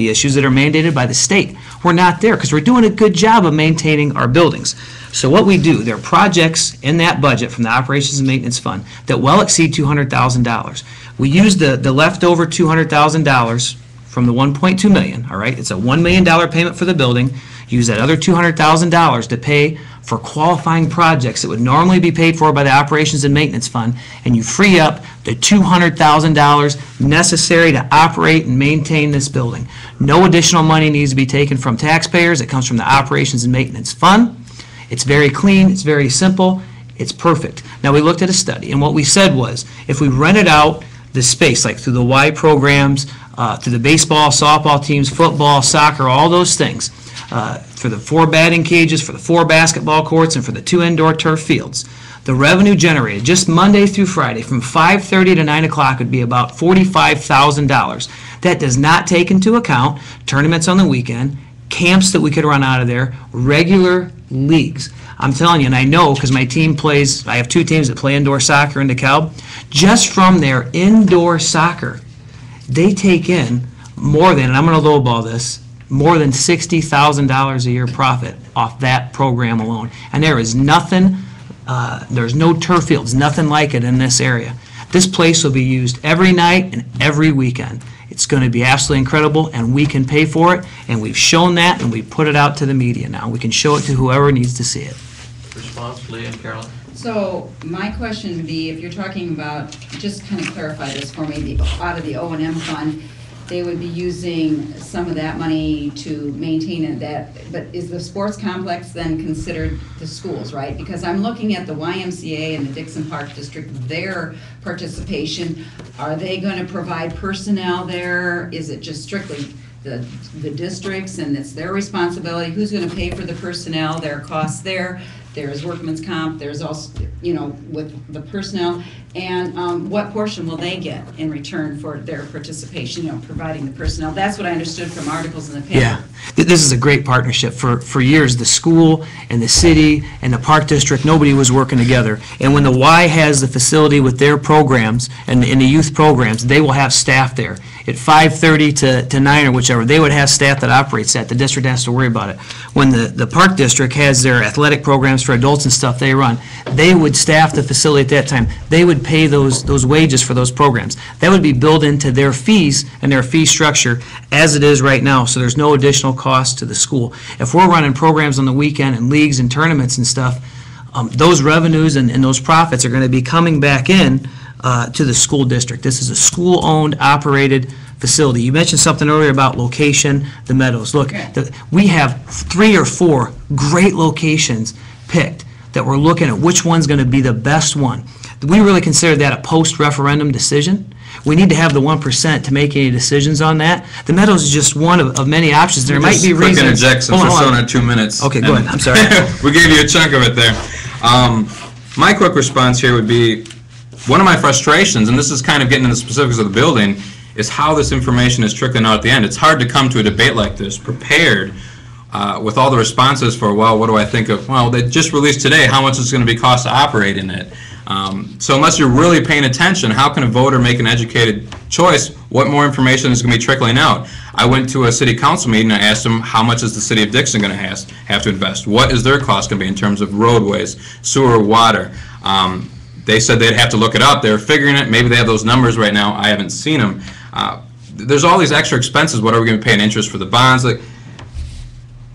issues that are mandated by the state. We're not there because we're doing a good job of maintaining our buildings. So what we do, there are projects in that budget from the Operations and Maintenance Fund that well exceed $200,000. We use the leftover $200,000 from the $1.2 million, all right? It's a $1 million payment for the building. Use that other $200,000 to pay for qualifying projects that would normally be paid for by the Operations and Maintenance Fund, and you free up the $200,000 necessary to operate and maintain this building. No additional money needs to be taken from taxpayers. It comes from the Operations and Maintenance Fund. It's very clean, it's very simple, it's perfect. Now, we looked at a study, and what we said was, if we rented out the space, like through the Y programs, through the baseball, softball teams, football, soccer, all those things, for the 4 batting cages, for the 4 basketball courts, and for the 2 indoor turf fields, the revenue generated just Monday through Friday from 5:30 to 9 o'clock would be about $45,000. That does not take into account tournaments on the weekend, camps that we could run out of there, regular leagues. I'm telling you, and I know because my team plays, I have 2 teams that play indoor soccer in DeKalb. Just from their indoor soccer, they take in more than, and I'm going to lowball this, more than $60,000 a year profit off that program alone. And there is nothing, there's no turf fields, nothing like it in this area. This place will be used every night and every weekend. It's going to be absolutely incredible, and we can pay for it, and we've shown that, and we put it out to the media now. We can show it to whoever needs to see it. Response, Lee and Carolyn? So my question would be, if you're talking about, just kind of clarify this for me, out of the O&M fund, they would be using some of that money to maintain that, but is the sports complex then considered the schools, right? Because I'm looking at the YMCA and the Dixon Park District, their participation. Are they going to provide personnel there? Is it just strictly the districts and it's their responsibility? Who's going to pay for the personnel, their costs there? There's workman's comp, there's also, with the personnel, and what portion will they get in return for their participation, providing the personnel? That's what I understood from articles in the paper. Yeah, this is a great partnership. For years, the school and the city and the park district, nobody was working together. And when the Y has the facility with their programs and the youth programs, they will have staff there. At 5:30 to 9 or whichever, they would have staff that operates that. The district has to worry about it. When the park district has their athletic programs for adults and stuff they run, they would staff the facility at that time. They would pay those wages for those programs. That would be built into their fees and their fee structure as it is right now, so there's no additional cost to the school. If we're running programs on the weekend and leagues and tournaments and stuff, those revenues and those profits are going to be coming back in to the school district. This is a school-owned, operated facility. You mentioned something earlier about location, the Meadows. Look, we have 3 or 4 great locations picked that we're looking at which one's going to be the best one. We really consider that a post-referendum decision. We need to have the 1% to make any decisions on that. The Meadows is just one of many options. There might be reasons. Quick interject since we're still on 2 minutes. Okay, go ahead. I'm sorry. We gave you a chunk of it there. My quick response here would be, one of my frustrations, and this is kind of getting into the specifics of the building, is how this information is trickling out at the end. It's hard to come to a debate like this prepared with all the responses for, well, what do I think of, well, they just released today, how much is going to be cost to operate in it? So unless you're really paying attention, how can a voter make an educated choice? What more information is going to be trickling out? I went to a city council meeting and I asked them, how much is the city of Dixon going to have to invest? What is their cost going to be in terms of roadways, sewer, water? They said they'd have to look it up. They're figuring it. Maybe they have those numbers right now. I haven't seen them. There's all these extra expenses. What are we going to pay in interest for the bonds? Like,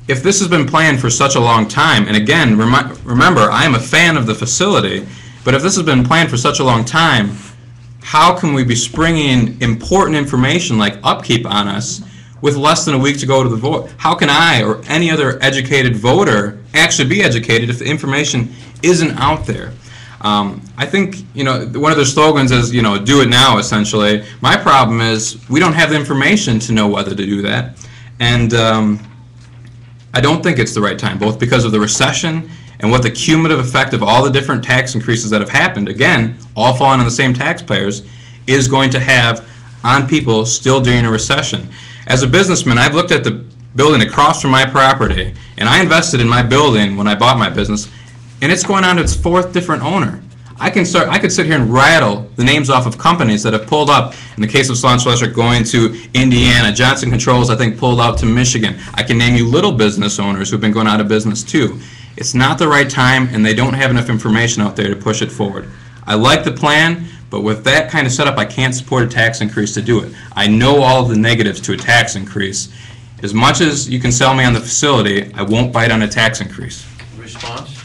if this has been planned for such a long time, and again, remember, I am a fan of the facility, but if this has been planned for such a long time, how can we be springing important information like upkeep on us with less than a week to go to the vote? How can I or any other educated voter actually be educated if the information isn't out there? I think, one of their slogans is, do it now, essentially. My problem is we don't have the information to know whether to do that. And I don't think it's the right time, both because of the recession and what the cumulative effect of all the different tax increases that have happened, again, all falling on the same taxpayers, is going to have on people still during a recession. As a businessman, I've looked at the building across from my property, and I invested in my building when I bought my business, and it's going on to its 4th different owner. I could sit here and rattle the names off of companies that have pulled up. In the case of Salon Electric, going to Indiana. Johnson Controls, I think, pulled out to Michigan. I can name you little business owners who've been going out of business too. It's not the right time, and they don't have enough information out there to push it forward. I like the plan, but with that kind of setup, I can't support a tax increase to do it. I know all of the negatives to a tax increase. As much as you can sell me on the facility, I won't bite on a tax increase. Response?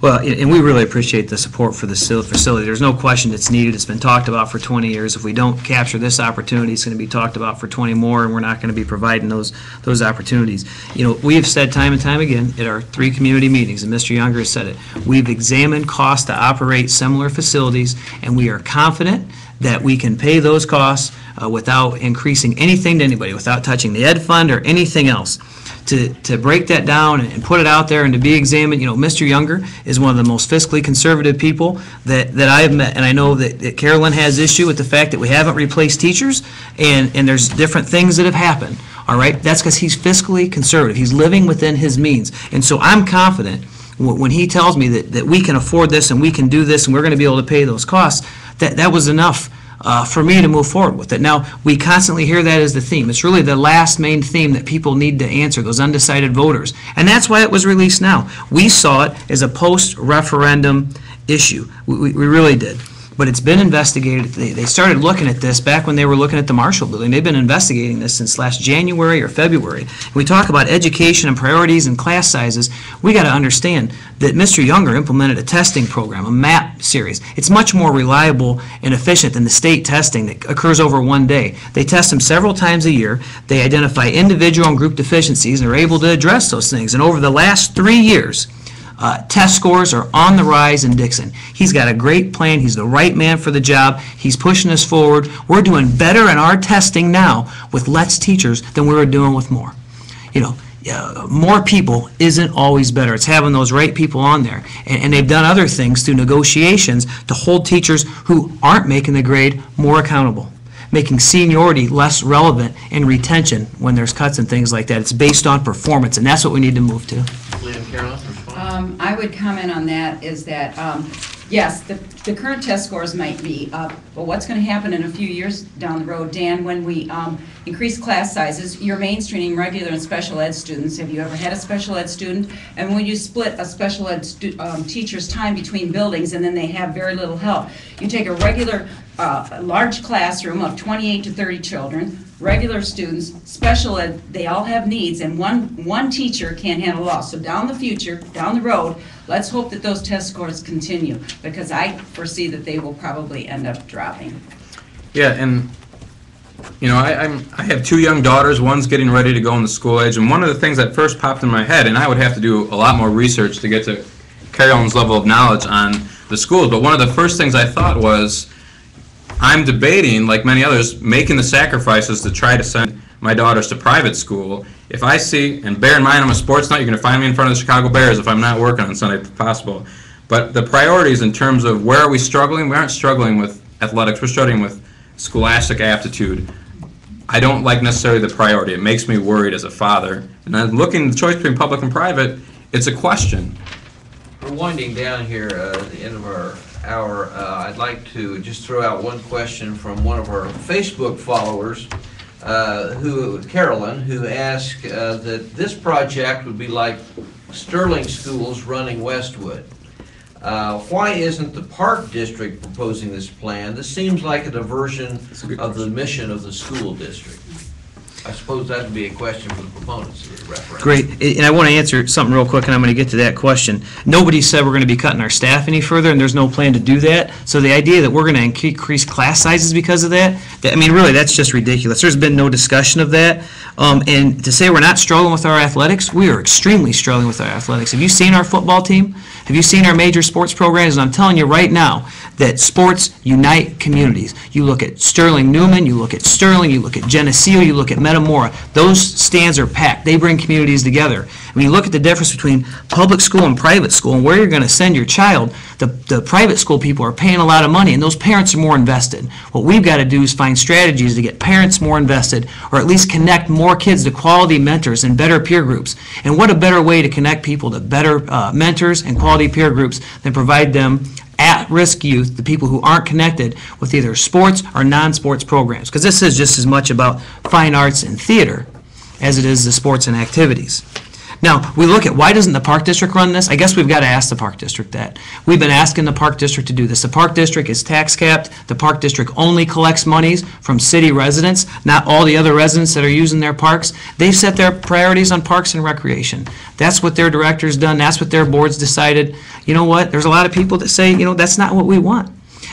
Well, and we really appreciate the support for the facility. There's no question it's needed. It's been talked about for 20 years. If we don't capture this opportunity, it's going to be talked about for 20 more, and we're not going to be providing those opportunities. We have said time and time again at our 3 community meetings, and Mr. Younger has said it, we've examined costs to operate similar facilities, and we are confident that we can pay those costs without increasing anything to anybody, without touching the ed fund or anything else. To break that down and put it out there and to be examined, Mr. Younger is one of the most fiscally conservative people that I have met, and I know that Carolyn has issue with the fact that we haven't replaced teachers, and there's different things that have happened, all right? That's because he's fiscally conservative. He's living within his means, and so I'm confident when he tells me that we can afford this and we can do this and we're going to be able to pay those costs, that was enough for me to move forward with it. Now, we constantly hear that as the theme. It's really the last main theme that people need to answer, those undecided voters. And that's why it was released now. We saw it as a post-referendum issue. We really did. but it's been investigated. They started looking at this back when they were looking at the Marshall Building. They've been investigating this since last January or February. When we talk about education and priorities and class sizes, we got to understand that Mr. Younger implemented a testing program, a MAP series. It's much more reliable and efficient than the state testing that occurs over one day. They test them several times a year. They identify individual and group deficiencies and are able to address those things. And over the last 3 years, test scores are on the rise in Dixon. He's got a great plan. He's the right man for the job. He's pushing us forward. We're doing better in our testing now with less teachers than we were doing with more. You know, more people isn't always better. It's having those right people on there. And they've done other things through negotiations to hold teachers who aren't making the grade more accountable, making seniority less relevant and retention when there's cuts and things like that. It's based on performance, and that's what we need to move to. Leah and Carolyn, respond. I would comment on that is that, yes, the current test scores might be up, but what's going to happen in a few years down the road, Dan, when we increase class sizes, you're mainstreaming regular and special ed students. Have you ever had a special ed student? And when you split a special ed teacher's time between buildings and then they have very little help, you take a regular large classroom of 28 to 30 children, regular students, special ed, they all have needs, and one teacher can't handle all. So down the road, let's hope that those test scores continue, because I foresee that they will probably end up dropping. Yeah, and you know, I have 2 young daughters. One's getting ready to go into school age, and one of the things that first popped in my head, and I would have to do a lot more research to get to Carolyn's level of knowledge on the schools, but one of the first things I thought was, I'm debating, like many others, making the sacrifices to try to send my daughters to private school. If I see, and bear in mind I'm a sports nut, you're going to find me in front of the Chicago Bears if I'm not working on Sunday if possible. But the priorities in terms of where are we struggling, we aren't struggling with athletics, we're struggling with scholastic aptitude. I don't like necessarily the priority. It makes me worried as a father. And I'm looking at the choice between public and private, it's a question. We're winding down here at the end of our hour. I'd like to just throw out one question from one of our Facebook followers, Carolyn, who asked that this project would be like Sterling Schools running Westwood. Why isn't the Park District proposing this plan? This seems like a diversion of the mission of the school district. I suppose that would be a question for the proponents of the referendum. Great, and I want to answer something real quick, and I'm going to get to that question. Nobody said we're going to be cutting our staff any further, and there's no plan to do that. So the idea that we're going to increase class sizes because of that, I mean, really, that's just ridiculous. There's been no discussion of that. And to say we're not struggling with our athletics, we are extremely struggling with our athletics. Have you seen our football team? Have you seen our major sports programs? And I'm telling you right now that sports unite communities. You look at Sterling Newman, you look at Sterling, you look at Geneseo, you look at Metamora. Those stands are packed. They bring communities together. When you look at the difference between public school and private school and where you're going to send your child, the private school people are paying a lot of money, and those parents are more invested. What we've got to do is find strategies to get parents more invested, or at least connect more kids to quality mentors and better peer groups. And what a better way to connect people to better mentors and quality peer groups than provide them at-risk youth, the people who aren't connected with either sports or non-sports programs. Because this is just as much about fine arts and theater as it is the sports and activities. Now, we look at why doesn't the Park District run this? I guess we've got to ask the Park District that. We've been asking the Park District to do this. The Park District is tax capped. The Park District only collects monies from city residents, not all the other residents that are using their parks. They've set their priorities on parks and recreation. That's what their director's done. That's what their board's decided. You know what? There's a lot of people that say, you know, that's not what we want.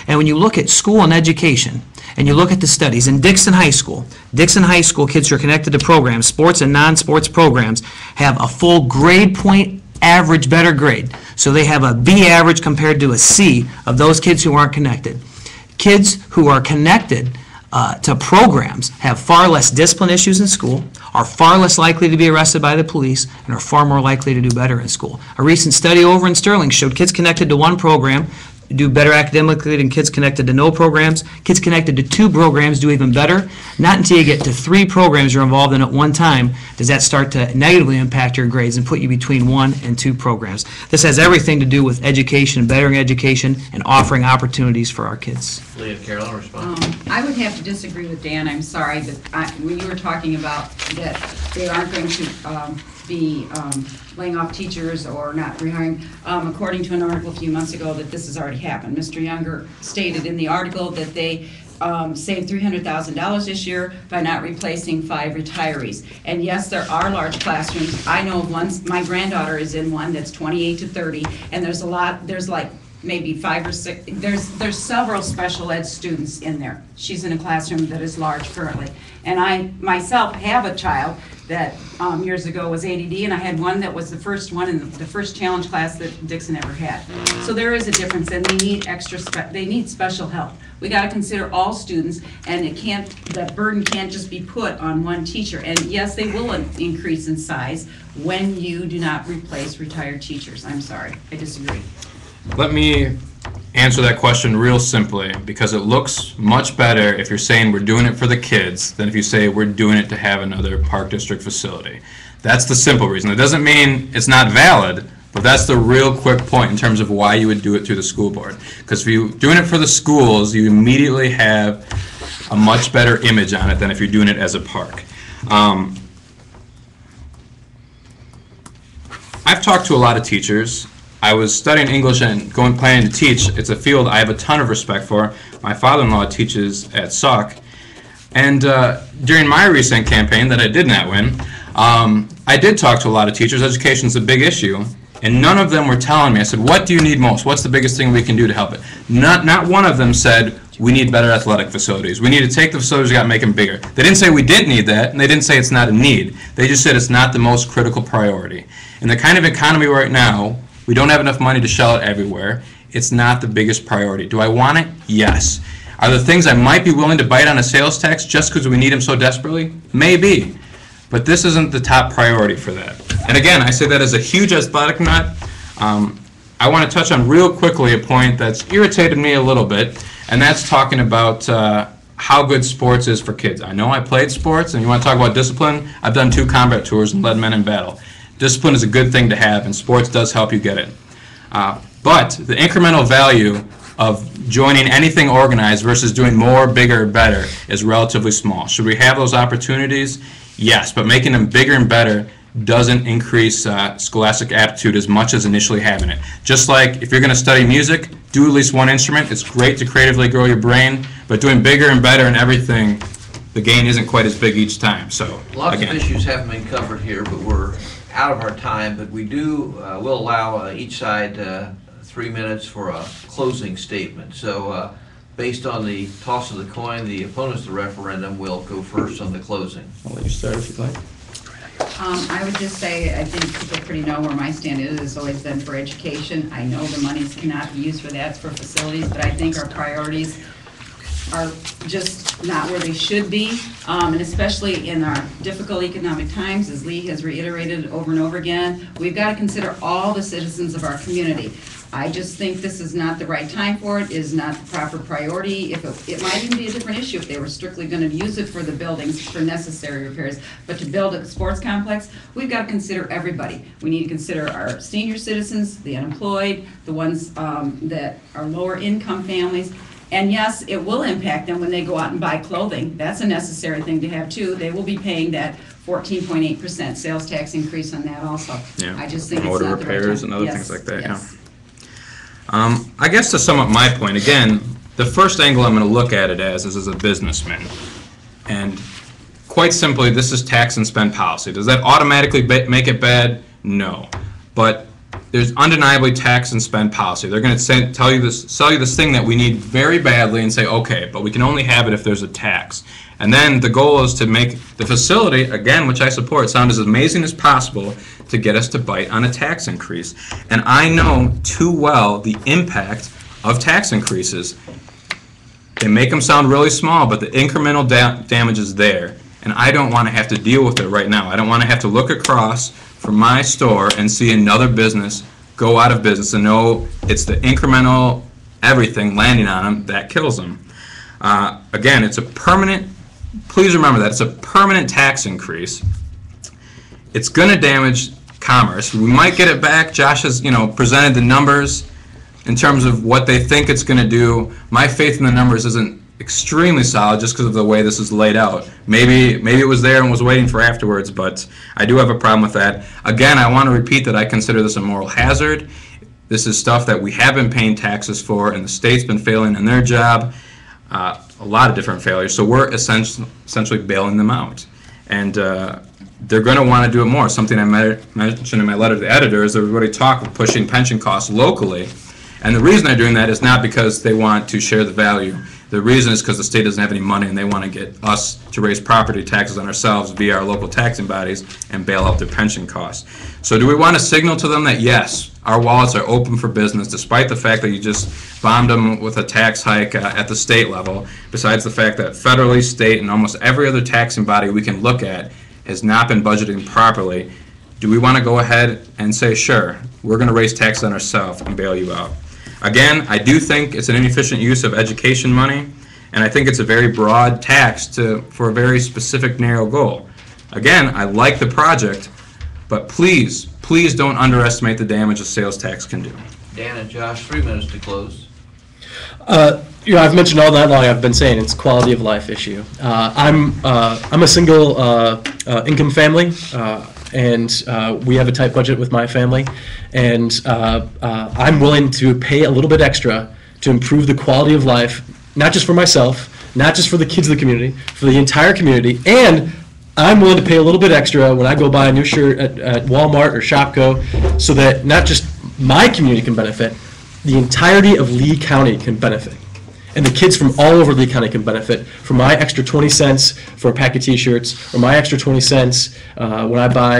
And when you look at school and education, and you look at the studies, in Dixon High School kids who are connected to programs, sports and non-sports programs, have a full grade point average better grade. So they have a B average compared to a C of those kids who aren't connected. Kids who are connected to programs have far less discipline issues in school, are far less likely to be arrested by the police, and are far more likely to do better in school. A recent study over in Sterling showed kids connected to one program do better academically than kids connected to no programs. Kids connected to 2 programs do even better. Not until you get to 3 programs you're involved in at one time does that start to negatively impact your grades and put you between 1 and 2 programs. This has everything to do with education, bettering education, and offering opportunities for our kids. Leah and Carolyn, respond. I would have to disagree with Dan. I'm sorry, but when you were talking about that they aren't going to be laying off teachers or not rehiring. According to an article a few months ago, that this has already happened. Mr. Younger stated in the article that they saved $300,000 this year by not replacing 5 retirees. And yes, there are large classrooms. I know of one, my granddaughter is in one that's 28 to 30, and there's like maybe 5 or 6, there's several special ed students in there. She's in a classroom that is large currently. And I myself have a child that years ago was ADD, and I had one that was the first one in the first challenge class that Dixon ever had. So there is a difference, and they need they need special help. We got to consider all students, and that burden can't just be put on one teacher. And yes, they will increase in size when you do not replace retired teachers. I'm sorry, I disagree. Let me answer that question real simply, because it looks much better if you're saying we're doing it for the kids than if you say we're doing it to have another Park District facility. That's the simple reason. It doesn't mean it's not valid, but that's the real quick point in terms of why you would do it through the school board. Because if you're doing it for the schools, you immediately have a much better image on it than if you're doing it as a park. I've talked to a lot of teachers. I was studying English and planning to teach. It's a field I have a ton of respect for. My father-in-law teaches at Sauk. And during my recent campaign that I did not win, I did talk to a lot of teachers. Education's a big issue. And none of them were telling me, I said, what do you need most? What's the biggest thing we can do to help it? Not one of them said, we need better athletic facilities. We need to take the facilities we got and make them bigger. They didn't say we didn't need that, and they didn't say it's not a need. They just said it's not the most critical priority. In the kind of economy right now, we don't have enough money to shell it everywhere. It's not the biggest priority. Do I want it? Yes. Are there things I might be willing to bite on a sales tax just because we need them so desperately? Maybe. But this isn't the top priority for that. And again, I say that as a huge athletic nut. I want to touch on real quickly a point that's irritated me a little bit, and that's talking about how good sports is for kids. I know I played sports, and you want to talk about discipline? I've done 2 combat tours and led men in battle. Discipline is a good thing to have, and sports does help you get it. But the incremental value of joining anything organized versus doing more, bigger, better is relatively small. Should we have those opportunities? Yes, but making them bigger and better doesn't increase scholastic aptitude as much as initially having it. Just like if you're going to study music, do at least one instrument. It's great to creatively grow your brain, but doing bigger and better in everything, the gain isn't quite as big each time. So lots again, of issues haven't been covered here, but we're out of our time. But we will allow each side 3 minutes for a closing statement. So based on the toss of the coin, the opponents of the referendum will go first on the closing. I'll let you start if you'd like. I would just say, I think people pretty know where my stand is. It's always been for education. I know the monies cannot be used for that, it's for facilities, but I think our priorities are just not where they should be, and especially in our difficult economic times, as Lee has reiterated over and over again, we've got to consider all the citizens of our community. I just think this is not the right time for it, is not the proper priority. It might even be a different issue if they were strictly going to use it for the buildings for necessary repairs. But to build a sports complex, we've got to consider everybody. We need to consider our senior citizens, the unemployed, the ones that are lower income families. And yes, it will impact them when they go out and buy clothing. That's a necessary thing to have too. They will be paying that 14.8% sales tax increase on that also. Yeah. I just think it's Motor not the right repairs time. and other Yes, things like that, yes. yeah. I guess to sum up my point, again, the first angle I'm going to look at it as is a businessman. And quite simply, this is tax and spend policy. Does that automatically make it bad? No. But there's undeniably tax and spend policy. They're going to sell you this thing that we need very badly and say, okay, but we can only have it if there's a tax. And then the goal is to make the facility, again, which I support, sound as amazing as possible to get us to bite on a tax increase. And I know too well the impact of tax increases. They make them sound really small, but the incremental damage is there. And I don't want to have to deal with it right now. I don't want to have to look across from my store and see another business go out of business and know it's the incremental everything landing on them that kills them. Again, it's a permanent, please remember that, it's a permanent tax increase. It's going to damage commerce. We might get it back. Josh has, presented the numbers in terms of what they think it's going to do. My faith in the numbers isn't extremely solid just because of the way this is laid out. Maybe it was there and was waiting for afterwards, but I do have a problem with that. Again, I want to repeat that I consider this a moral hazard. This is stuff that we have been paying taxes for, and the state's been failing in their job. A lot of different failures, so we're essentially bailing them out. And they're going to want to do it more. Something I mentioned in my letter to the editor is everybody talk of pushing pension costs locally. And the reason they're doing that is not because they want to share the value. The reason is because the state doesn't have any money and they want to get us to raise property taxes on ourselves via our local taxing bodies and bail out their pension costs. So do we want to signal to them that yes, our wallets are open for business despite the fact that you just bombed them with a tax hike at the state level, besides the fact that federally, state, and almost every other taxing body we can look at has not been budgeting properly? Do we want to go ahead and say, sure, we're going to raise taxes on ourselves and bail you out? Again, I do think it's an inefficient use of education money, and I think it's a very broad tax for a very specific, narrow goal. Again, I like the project, but please don't underestimate the damage a sales tax can do. Dan and Josh, 3 minutes to close. I've mentioned all night long, I've been saying it's quality of life issue. I'm a single income family, and we have a tight budget with my family, and I'm willing to pay a little bit extra to improve the quality of life, not just for myself, not just for the kids of the community, for the entire community, and I'm willing to pay a little bit extra when I go buy a new shirt at Walmart or Shopko, so that not just my community can benefit, the entirety of Lee County can benefit. And the kids from all over Lee County can benefit from my extra 20 cents for a pack of t-shirts, or my extra 20 cents when I buy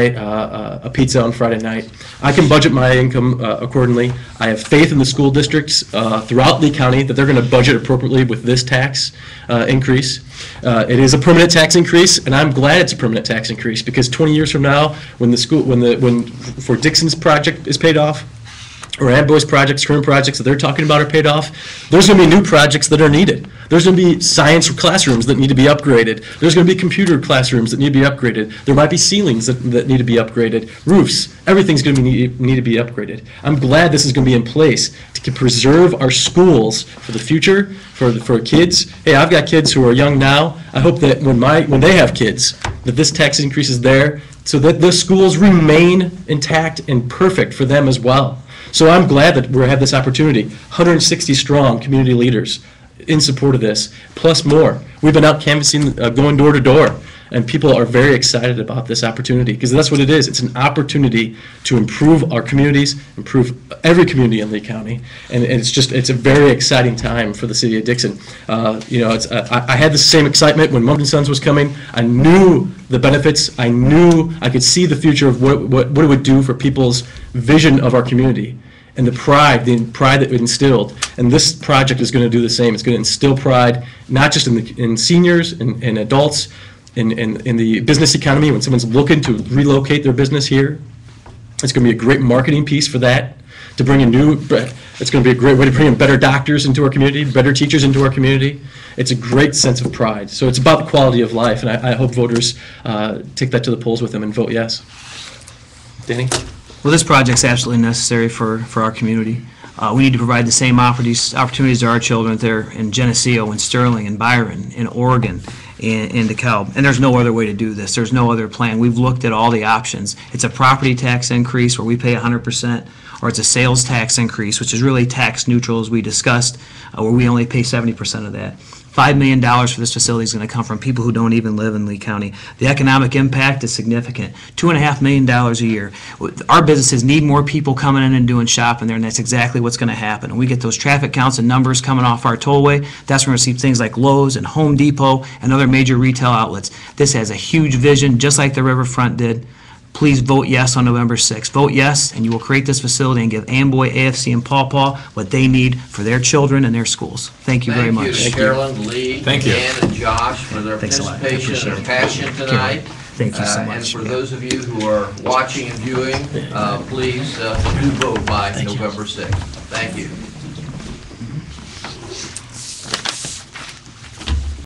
a pizza on Friday night. I can budget my income accordingly. I have faith in the school districts throughout Lee County that they're going to budget appropriately with this tax increase. It is a permanent tax increase, and I'm glad it's a permanent tax increase, because 20 years from now, when for Dixon's project is paid off, or Amboy's projects, current projects that they're talking about are paid off, there's going to be new projects that are needed. There's going to be science classrooms that need to be upgraded. There's going to be computer classrooms that need to be upgraded. There might be ceilings that need to be upgraded, roofs. Everything's going to need to be upgraded. I'm glad this is going to be in place to preserve our schools for the future, for kids. Hey, I've got kids who are young now. I hope that when they have kids, that this tax increase is there so that the schools remain intact and perfect for them as well. So I'm glad that we have this opportunity. 160 strong community leaders in support of this, plus more. We've been out canvassing, going door to door, and people are very excited about this opportunity, because that's what it is. It's an opportunity to improve our communities, improve every community in Lee County, and it's a very exciting time for the city of Dixon. I had the same excitement when Mumpton Sons was coming. I knew the benefits. I knew I could see the future of what it would do for people's vision of our community, and the pride that it instilled. And this project is going to do the same. It's going to instill pride, not just in seniors and adults, in the business economy. When someone's looking to relocate their business here, it's going to be a great marketing piece for that. It's going to be a great way to bring in better doctors into our community, better teachers into our community. It's a great sense of pride. So it's about the quality of life, and I hope voters take that to the polls with them and vote yes. Danny? Well, this project's absolutely necessary for our community. We need to provide the same opportunities to our children there in Geneseo and Sterling and Byron, in Oregon, in DeKalb. And there's no other way to do this. There's no other plan. We've looked at all the options. It's a property tax increase where we pay 100%, or it's a sales tax increase, which is really tax neutral, as we discussed, where we only pay 70% of that. $5 million for this facility is going to come from people who don't even live in Lee County. The economic impact is significant. $2.5 million a year. Our businesses need more people coming in and doing shopping there, and that's exactly what's going to happen. And we get those traffic counts and numbers coming off our tollway. That's when we see things like Lowe's and Home Depot and other major retail outlets. This has a huge vision, just like the Riverfront did. Please vote yes on November 6th. Vote yes, and you will create this facility and give Amboy, AFC, and Paw Paw what they need for their children and their schools. Thank you very much. Thank you to Carolyn, Lee, Dan, and Josh for their participation and their passion tonight. Thank you so much. And for those of you who are watching and viewing, please do vote by November 6th. Thank you.